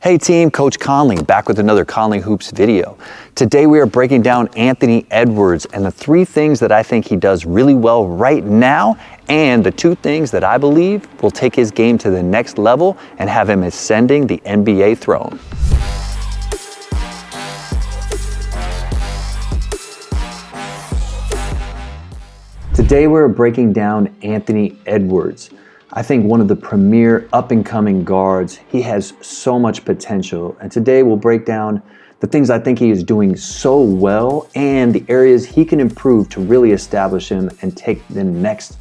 Hey team, Coach Conley back with another Conley Hoops video. Today we are breaking down Anthony Edwards and the 3 things that I think he does really well right now and the 2 things that I believe will take his game to the next level and have him ascending the NBA throne. Today we're breaking down Anthony Edwards. I think one of the premier up-and-coming guards. He has so much potential. And today we'll break down the things I think he is doing so well and the areas he can improve to really establish him and take the next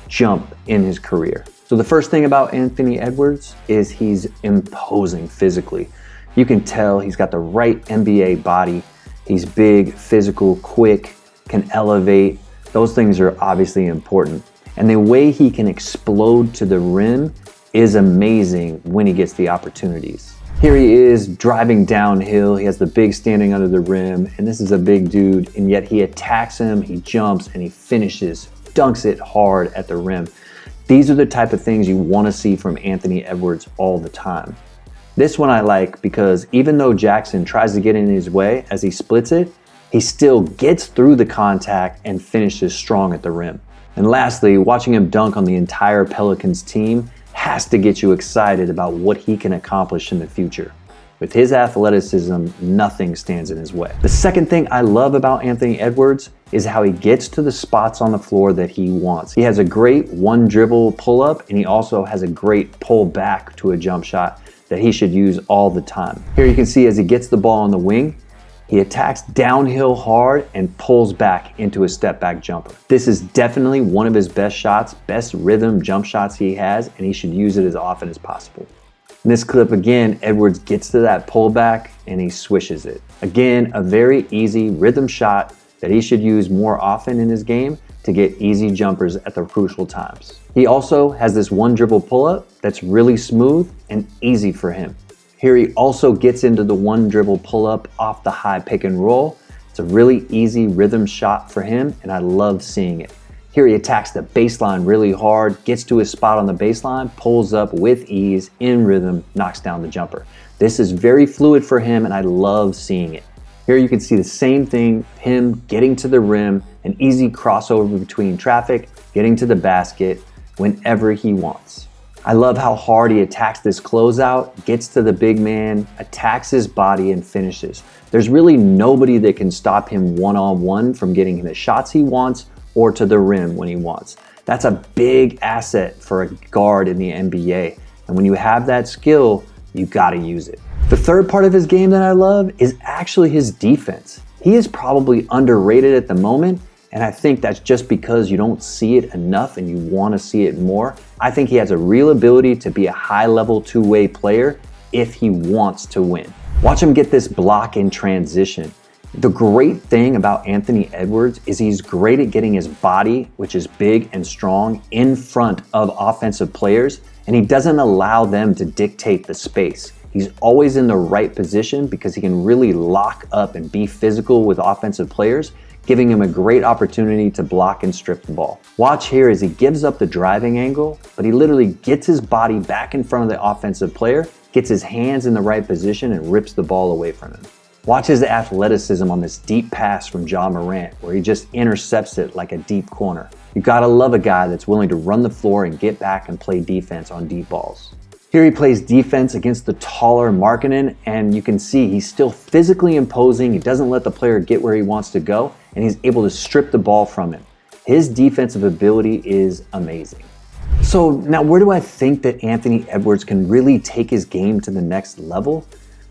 jump in his career. So the first thing about Anthony Edwards is he's imposing physically. You can tell he's got the right NBA body. He's big, physical, quick, can elevate. Those things are obviously important. And the way he can explode to the rim is amazing when he gets the opportunities. Here he is driving downhill. He has the big standing under the rim, and this is a big dude, and yet he attacks him, he jumps, and he finishes, dunks it hard at the rim. These are the type of things you want to see from Anthony Edwards all the time. This one I like because even though Jackson tries to get in his way as he splits it, he still gets through the contact and finishes strong at the rim. And lastly, watching him dunk on the entire Pelicans team has to get you excited about what he can accomplish in the future. With his athleticism, nothing stands in his way. The second thing I love about Anthony Edwards is how he gets to the spots on the floor that he wants. He has a great one dribble pull-up, and he also has a great pull back to a jump shot that he should use all the time. Here you can see as he gets the ball on the wing, he attacks downhill hard and pulls back into a step back jumper. This is definitely one of his best shots, best rhythm jump shots he has, and he should use it as often as possible. In this clip again, Edwards gets to that pullback and he swishes it. Again, a very easy rhythm shot that he should use more often in his game to get easy jumpers at the crucial times. He also has this one dribble pull-up that's really smooth and easy for him. Here he also gets into the one dribble pull-up off the high pick and roll. It's a really easy rhythm shot for him, and I love seeing it. Here he attacks the baseline really hard, gets to his spot on the baseline, pulls up with ease, in rhythm, knocks down the jumper. This is very fluid for him, and I love seeing it. Here you can see the same thing, him getting to the rim, an easy crossover between traffic, getting to the basket whenever he wants. I love how hard he attacks this closeout, gets to the big man, attacks his body, and finishes. There's really nobody that can stop him one-on-one from getting the shots he wants or to the rim when he wants. That's a big asset for a guard in the NBA. And when you have that skill, you gotta use it. The third part of his game that I love is actually his defense. He is probably underrated at the moment, and I think that's just because you don't see it enough and you want to see it more. I think he has a real ability to be a high-level two-way player if he wants to win. Watch him get this block in transition. The great thing about Anthony Edwards is he's great at getting his body, which is big and strong, in front of offensive players, and he doesn't allow them to dictate the space. He's always in the right position because he can really lock up and be physical with offensive players, giving him a great opportunity to block and strip the ball. Watch here as he gives up the driving angle, but he literally gets his body back in front of the offensive player, gets his hands in the right position, and rips the ball away from him. Watch his athleticism on this deep pass from Ja Morant, where he just intercepts it like a deep corner. You gotta love a guy that's willing to run the floor and get back and play defense on deep balls. Here he plays defense against the taller Markkanen, and you can see he's still physically imposing. He doesn't let the player get where he wants to go, and he's able to strip the ball from him. His defensive ability is amazing. So now where do I think that Anthony Edwards can really take his game to the next level?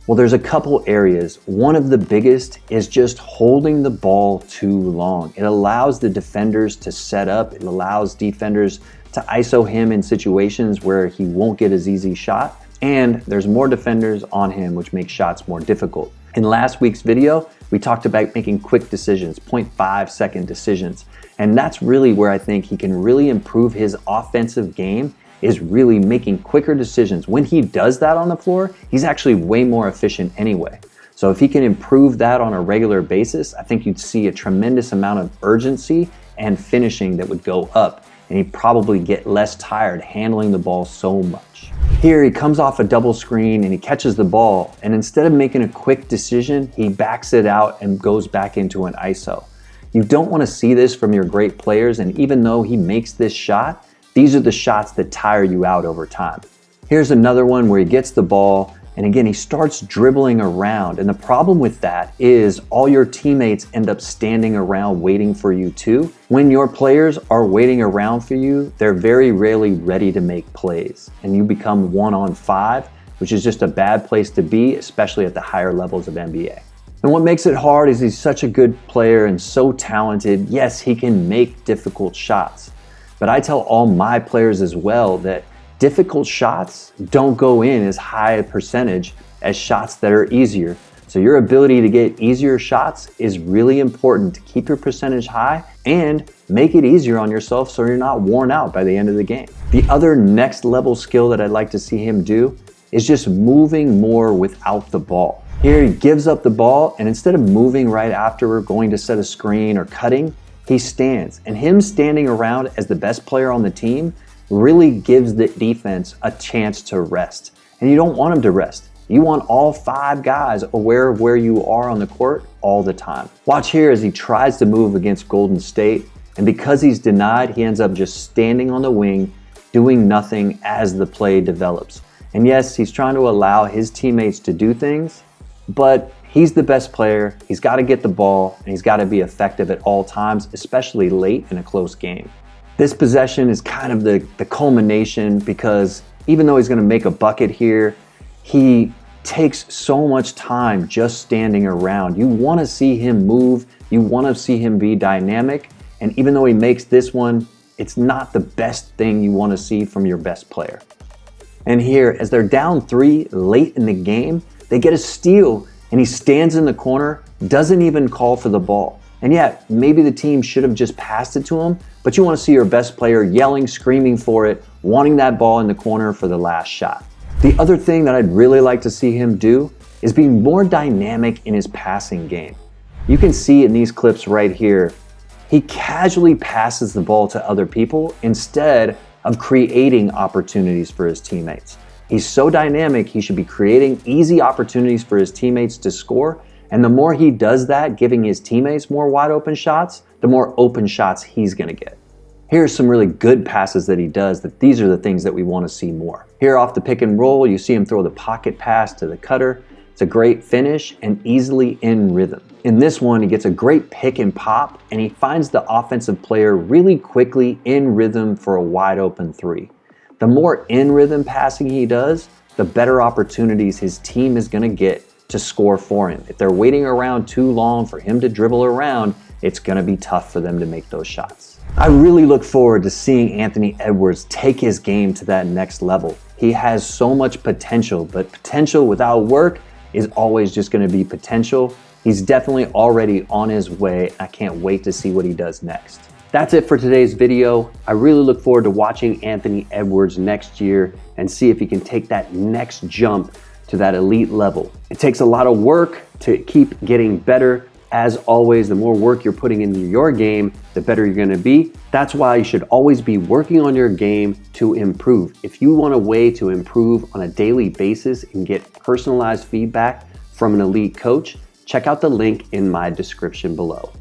Well, there's a couple areas. One of the biggest is just holding the ball too long. It allows the defenders to set up. It allows defenders to ISO him in situations where he won't get his easy shot. And there's more defenders on him, which makes shots more difficult. In last week's video, we talked about making quick decisions, 0.5-second decisions. And that's really where I think he can really improve his offensive game, is really making quicker decisions. When he does that on the floor, he's actually way more efficient anyway. So if he can improve that on a regular basis, I think you'd see a tremendous amount of urgency and finishing that would go up, and he'd probably get less tired handling the ball so much. Here he comes off a double screen and he catches the ball, and instead of making a quick decision, he backs it out and goes back into an ISO. You don't want to see this from your great players, and even though he makes this shot, these are the shots that tire you out over time. Here's another one where he gets the ball, and again, he starts dribbling around. And the problem with that is all your teammates end up standing around waiting for you too. When your players are waiting around for you, they're very rarely ready to make plays. And you become 1-on-5, which is just a bad place to be, especially at the higher levels of NBA. And what makes it hard is he's such a good player and so talented. Yes, he can make difficult shots. But I tell all my players as well that difficult shots don't go in as high a percentage as shots that are easier. So your ability to get easier shots is really important to keep your percentage high and make it easier on yourself so you're not worn out by the end of the game. The other next level skill that I'd like to see him do is just moving more without the ball. Here he gives up the ball, and instead of moving right after going to set a screen or cutting, he stands. And him standing around as the best player on the team really gives the defense a chance to rest. And you don't want them to rest. You want all 5 guys aware of where you are on the court all the time. Watch here as he tries to move against Golden State, and because he's denied, he ends up just standing on the wing, doing nothing as the play develops. And yes, he's trying to allow his teammates to do things, but he's the best player. He's got to get the ball, and he's got to be effective at all times, especially late in a close game. This possession is kind of the culmination, because even though he's going to make a bucket here, he takes so much time just standing around. You want to see him move. You want to see him be dynamic. And even though he makes this one, it's not the best thing you want to see from your best player. And here, as they're down 3 late in the game, they get a steal, and he stands in the corner, doesn't even call for the ball. And yet, maybe the team should have just passed it to him, but you want to see your best player yelling, screaming for it, wanting that ball in the corner for the last shot. The other thing that I'd really like to see him do is be more dynamic in his passing game. You can see in these clips right here, he casually passes the ball to other people instead of creating opportunities for his teammates. He's so dynamic, he should be creating easy opportunities for his teammates to score. And the more he does that, giving his teammates more wide open shots, the more open shots he's gonna get. Here's some really good passes that he does, that these are the things that we wanna see more. Here off the pick and roll, you see him throw the pocket pass to the cutter. It's a great finish and easily in rhythm. In this one, he gets a great pick and pop, and he finds the offensive player really quickly in rhythm for a wide open 3. The more in rhythm passing he does, the better opportunities his team is gonna get to score for him. If they're waiting around too long for him to dribble around, it's going to be tough for them to make those shots. I really look forward to seeing Anthony Edwards take his game to that next level. He has so much potential, but potential without work is always just going to be potential. He's definitely already on his way. I can't wait to see what he does next. That's it for today's video. I really look forward to watching Anthony Edwards next year and see if he can take that next jump to that elite level. It takes a lot of work to keep getting better. As always, the more work you're putting into your game, the better you're gonna be. That's why you should always be working on your game to improve. If you want a way to improve on a daily basis and get personalized feedback from an elite coach, check out the link in my description below.